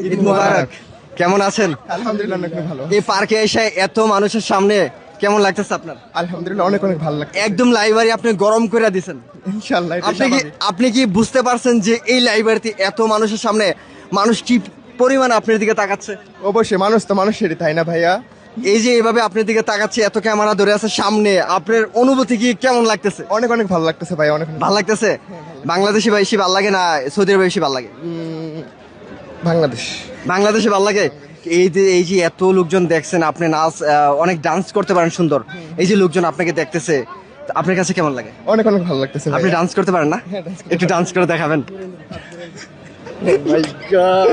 ঈদ মোবারক। কেমন আছেন? আলহামদুলিল্লাহ অনেক ভালো। এই পার্কে এসে এত মানুষের সামনে কেমন লাগতেছে আপনার? আলহামদুলিল্লাহ অনেক ভালো লাগছে। একদম লাইব্রেরি আপনি গরম করে দিছেন। ইনশাআল্লাহ এটা আপনি কি বুঝতে পারছেন যে এই লাইব্রেরিতে এত মানুষের সামনে মানুষ কি পরিমাণ আপনার দিকে তাকাচ্ছে? অবশ্যই মানুষ তো মানুষেরই, তাই না ভাইয়া? এই যে এইভাবে আপনার দিকে তাকাচ্ছে, এত ক্যামেরা ধরে আছে সামনে, আপনার অনুভূতি কি কেমন লাগতেছে? অনেক ভালো লাগতেছে ভাই, অনেক ভালো লাগতেছে। বাংলাদেশি বেশি ভালো লাগে না সৌদি আরবে বেশি ভালো লাগে? বাংলাদেশ। বাংলাদেশে ভালো লাগে। এই যে এত লোকজন দেখছেন, আপনি নাচ অনেক ডান্স করতে পারেন সুন্দর, এই যে লোকজন আপনাকে দেখতেছে, আপনার কাছে কেমন লাগে? অনেক ভালো লাগতেছে। আপনি ডান্স করতে পারেন না? হ্যাঁ, dance করতে একটু ডান্স করে দেখাবেন। মাই গড।